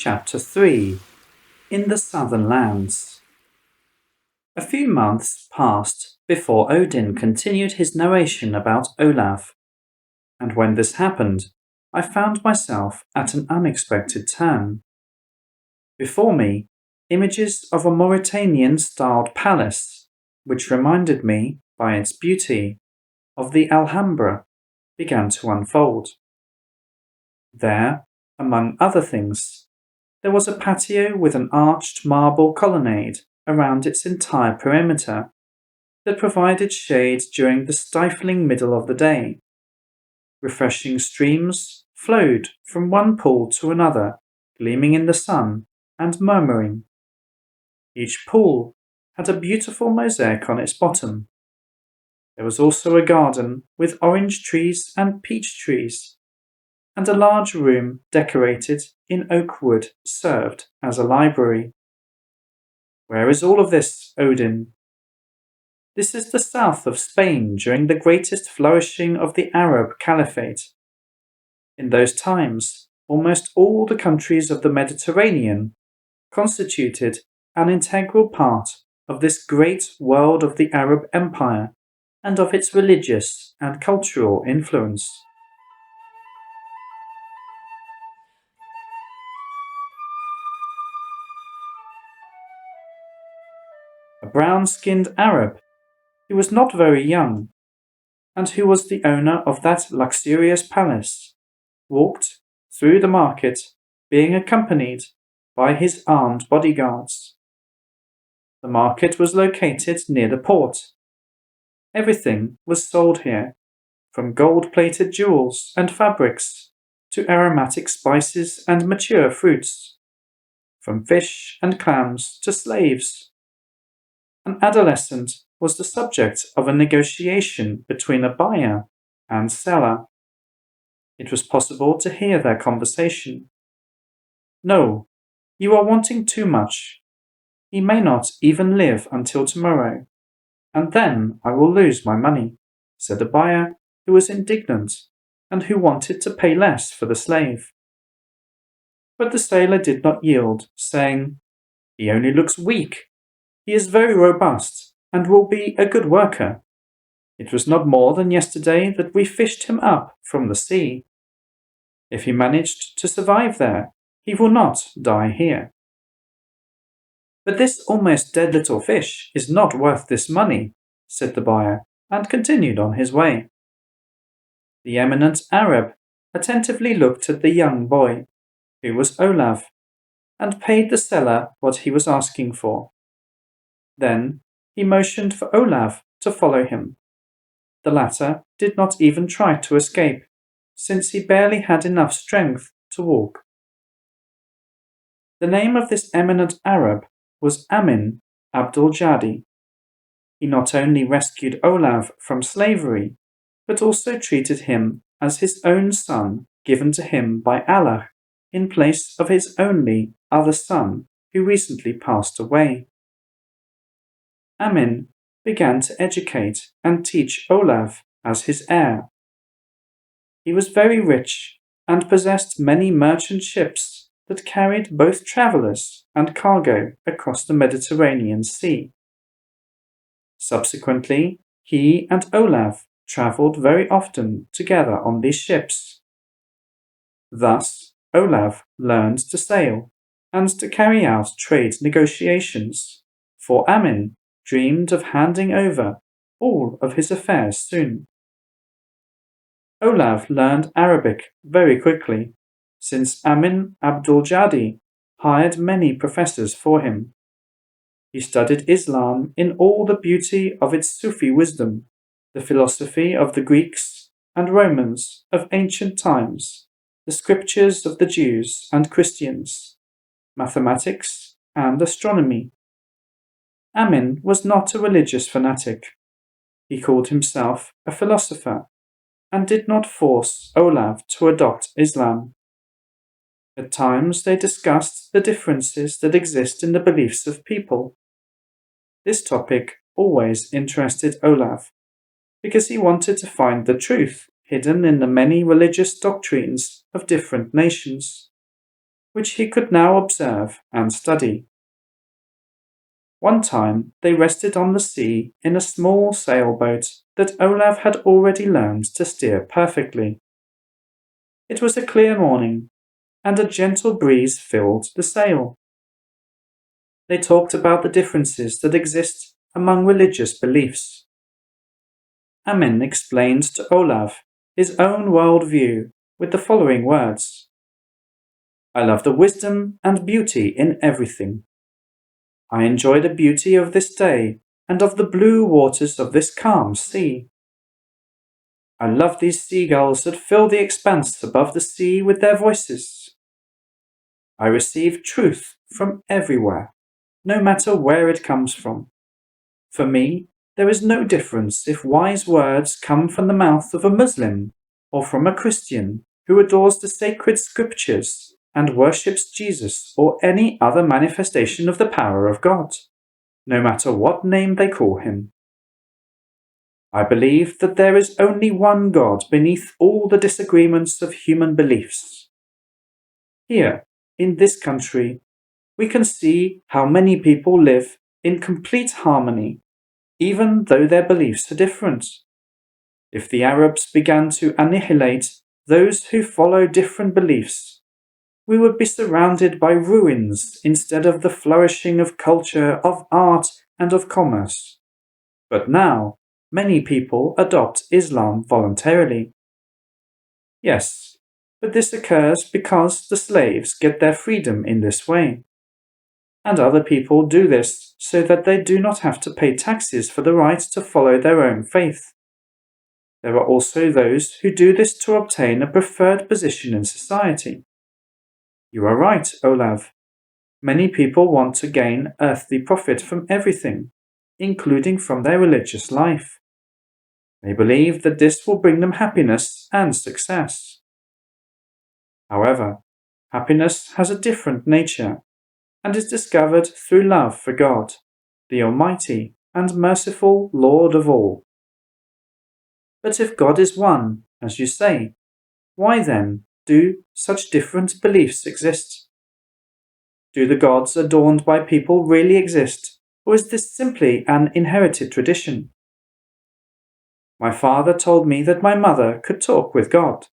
Chapter 3 In the Southern Lands. A few months passed before Odin continued his narration about Olaf, and when this happened, I found myself at an unexpected turn. Before me, images of a Mauritanian-styled palace, which reminded me, by its beauty, of the Alhambra, began to unfold. There, among other things, there was a patio with an arched marble colonnade around its entire perimeter that provided shade during the stifling middle of the day. Refreshing streams flowed from one pool to another, gleaming in the sun and murmuring. Each pool had a beautiful mosaic on its bottom. There was also a garden with orange trees and peach trees, and a large room decorated in oak wood served as a library. Where is all of this, Odin? This is the south of Spain during the greatest flourishing of the Arab Caliphate. In those times, almost all the countries of the Mediterranean constituted an integral part of this great world of the Arab Empire and of its religious and cultural influence. A brown-skinned Arab, who was not very young, and who was the owner of that luxurious palace, walked through the market, being accompanied by his armed bodyguards. The market was located near the port. Everything was sold here, from gold-plated jewels and fabrics to aromatic spices and mature fruits, from fish and clams to slaves. An adolescent was the subject of a negotiation between a buyer and seller. It was possible to hear their conversation. "No, you are wanting too much. He may not even live until tomorrow, and then I will lose my money," said the buyer, who was indignant and who wanted to pay less for the slave. But the sailor did not yield, saying, "He only looks weak. He is very robust and will be a good worker. It was not more than yesterday that we fished him up from the sea. If he managed to survive there, he will not die here." "But this almost dead little fish is not worth this money," said the buyer, and continued on his way. The eminent Arab attentively looked at the young boy, who was Olaf, and paid the seller what he was asking for. Then he motioned for Olaf to follow him. The latter did not even try to escape, since he barely had enough strength to walk. The name of this eminent Arab was Amin Abdul-Jadi. He not only rescued Olaf from slavery, but also treated him as his own son given to him by Allah in place of his only other son who recently passed away. Amin began to educate and teach Olaf as his heir. He was very rich and possessed many merchant ships that carried both travelers and cargo across the Mediterranean Sea. Subsequently, he and Olaf traveled very often together on these ships. Thus, Olaf learned to sail and to carry out trade negotiations, for Amin dreamed of handing over all of his affairs soon. Olaf learned Arabic very quickly, since Amin Abdul-Jadi hired many professors for him. He studied Islam in all the beauty of its Sufi wisdom, the philosophy of the Greeks and Romans of ancient times, the scriptures of the Jews and Christians, mathematics and astronomy. Amin was not a religious fanatic. He called himself a philosopher and did not force Olaf to adopt Islam. At times they discussed the differences that exist in the beliefs of people. This topic always interested Olaf, because he wanted to find the truth hidden in the many religious doctrines of different nations. which he could now observe and study. One time they rested on the sea in a small sailboat that Olaf had already learned to steer perfectly. It was a clear morning, and a gentle breeze filled the sail. They talked about the differences that exist among religious beliefs. Amin explained to Olaf his own world view with the following words: I love the wisdom and beauty in everything. I enjoy the beauty of this day and of the blue waters of this calm sea. I love these seagulls that fill the expanse above the sea with their voices. I receive truth from everywhere, no matter where it comes from. For me, there is no difference if wise words come from the mouth of a Muslim or from a Christian who adores the sacred scriptures and worships Jesus or any other manifestation of the power of God, no matter what name they call him. I believe that there is only one God beneath all the disagreements of human beliefs. Here, in this country, we can see how many people live in complete harmony, even though their beliefs are different. If the Arabs began to annihilate those who follow different beliefs, we would be surrounded by ruins instead of the flourishing of culture, of art, and of commerce. But now, many people adopt Islam voluntarily. Yes, but this occurs because the slaves get their freedom in this way. And other people do this so that they do not have to pay taxes for the right to follow their own faith. There are also those who do this to obtain a preferred position in society. You are right, Olav. Many people want to gain earthly profit from everything, including from their religious life. They believe that this will bring them happiness and success. However, happiness has a different nature and is discovered through love for God, the Almighty and merciful Lord of all. But if God is one, as you say, why then do such different beliefs exist? Do the gods adorned by people really exist, or is this simply an inherited tradition? My father told me that my mother could talk with God.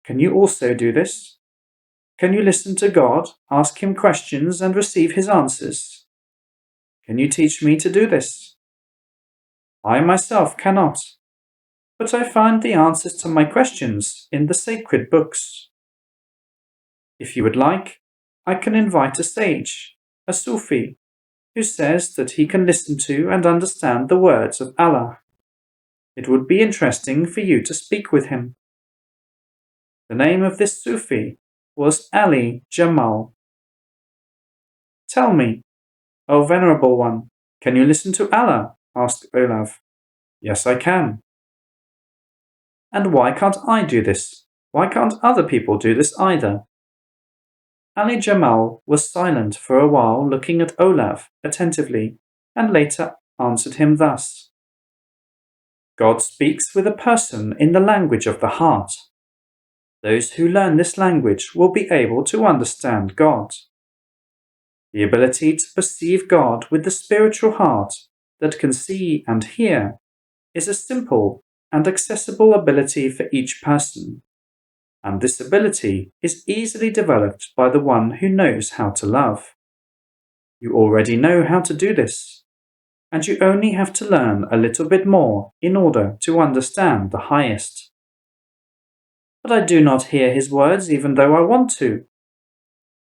Can you also do this? Can you listen to God, ask him questions, and receive his answers? Can you teach me to do this? I myself cannot, but I find the answers to my questions in the sacred books. If you would like, I can invite a sage, a Sufi, who says that he can listen to and understand the words of Allah. It would be interesting for you to speak with him. The name of this Sufi was Ali Jamal. Tell me, O Venerable One, can you listen to Allah? Asked Olav. Yes, I can. And why can't I do this? Why can't other people do this either? Ali Jamal was silent for a while, looking at Olav attentively, and later answered him thus. God speaks with a person in the language of the heart. Those who learn this language will be able to understand God. The ability to perceive God with the spiritual heart that can see and hear is a simple and accessible ability for each person, and this ability is easily developed by the one who knows how to love. You already know how to do this, and you only have to learn a little bit more in order to understand the highest. But I do not hear his words even though I want to.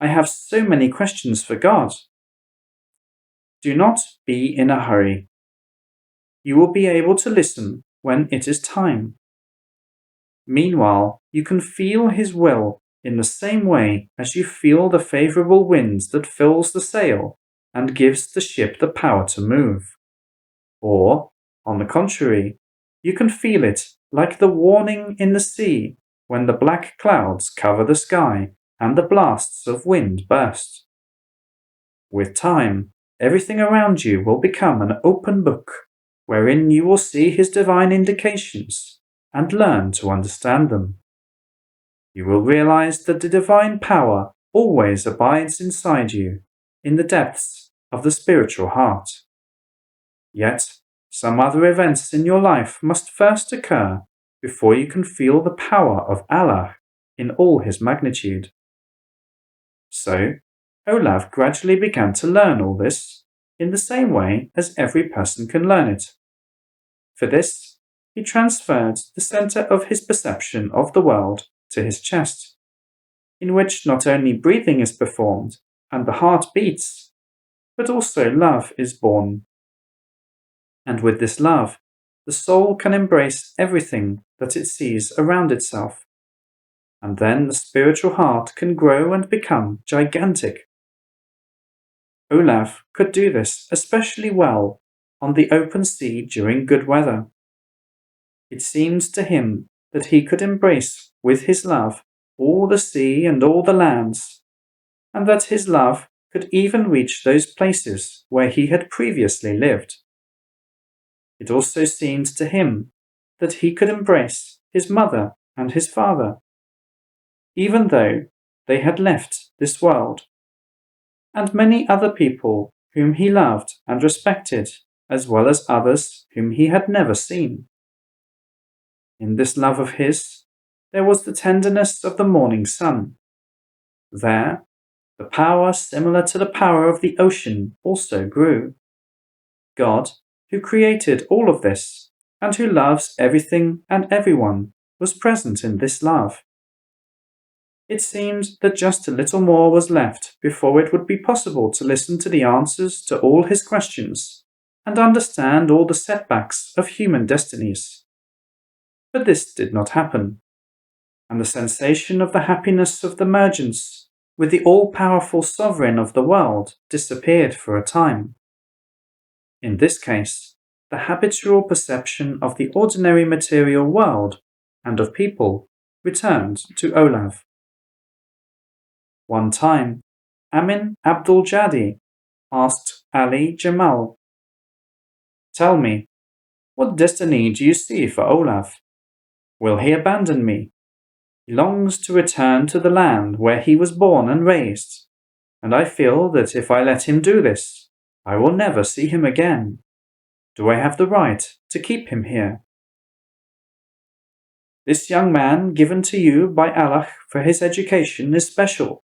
I have so many questions for God. Do not be in a hurry. You will be able to listen when it is time. Meanwhile, you can feel his will in the same way as you feel the favorable wind that fills the sail and gives the ship the power to move. Or, on the contrary, you can feel it like the warning in the sea when the black clouds cover the sky and the blasts of wind burst. With time, everything around you will become an open book, wherein you will see his divine indications and learn to understand them. You will realize that the divine power always abides inside you, in the depths of the spiritual heart. Yet, some other events in your life must first occur before you can feel the power of Allah in all his magnitude. So, Olav gradually began to learn all this in the same way as every person can learn it. For this, he transferred the center of his perception of the world to his chest, in which not only breathing is performed and the heart beats, but also love is born. And with this love, the soul can embrace everything that it sees around itself, and then the spiritual heart can grow and become gigantic. Olav could do this especially well on the open sea during good weather. It seemed to him that he could embrace with his love all the sea and all the lands, and that his love could even reach those places where he had previously lived. It also seemed to him that he could embrace his mother and his father, even though they had left this world, and many other people whom he loved and respected, as well as others whom he had never seen. In this love of his, there was the tenderness of the morning sun. There, the power similar to the power of the ocean also grew. God, who created all of this, and who loves everything and everyone, was present in this love. It seemed that just a little more was left before it would be possible to listen to the answers to all his questions and understand all the setbacks of human destinies. But this did not happen, and the sensation of the happiness of the mergence with the all-powerful sovereign of the world disappeared for a time. In this case, the habitual perception of the ordinary material world and of people returned to Olav. One time, Amin Abdul-Jadi asked Ali Jamal, "Tell me, what destiny do you see for Olav? Will he abandon me? He longs to return to the land where he was born and raised, and I feel that if I let him do this, I will never see him again. Do I have the right to keep him here?" This young man given to you by Allah for his education is special.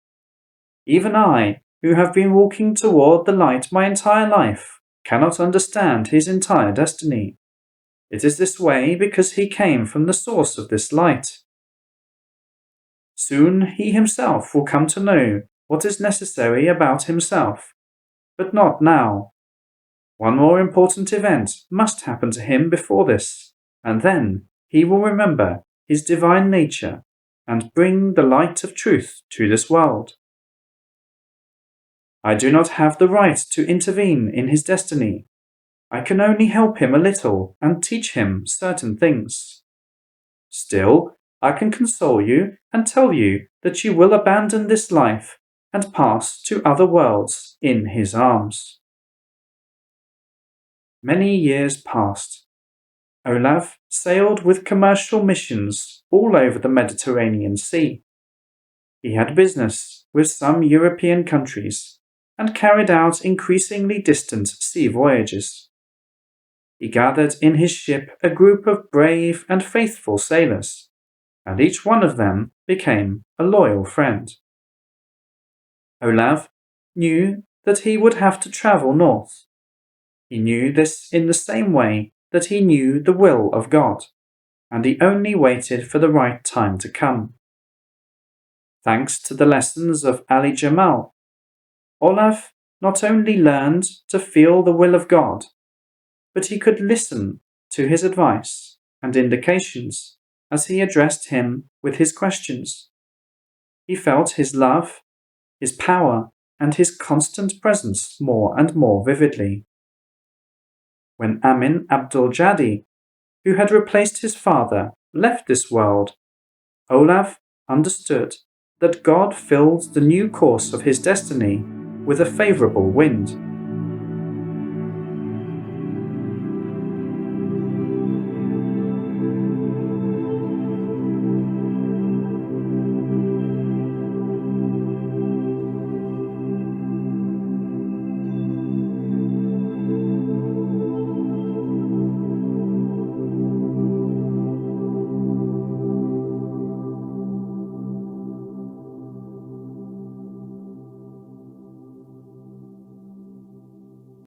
Even I, who have been walking toward the light my entire life, cannot understand his entire destiny. It is this way because he came from the source of this light. Soon he himself will come to know what is necessary about himself, but not now. One more important event must happen to him before this, and then he will remember his divine nature and bring the light of truth to this world. I do not have the right to intervene in his destiny. I can only help him a little and teach him certain things. Still, I can console you and tell you that you will abandon this life and pass to other worlds in his arms. Many years passed. Olav sailed with commercial missions all over the Mediterranean Sea. He had business with some European countries and carried out increasingly distant sea voyages. He gathered in his ship a group of brave and faithful sailors, and each one of them became a loyal friend. Olav knew that he would have to travel north. He knew this in the same way that he knew the will of God, and he only waited for the right time to come. Thanks to the lessons of Ali Jamal, Olav not only learned to feel the will of God, but he could listen to his advice and indications as he addressed him with his questions. He felt his love, his power, and his constant presence more and more vividly. When Amin Abdul-Jadi, who had replaced his father, left this world, Olav understood that God filled the new course of his destiny with a favorable wind.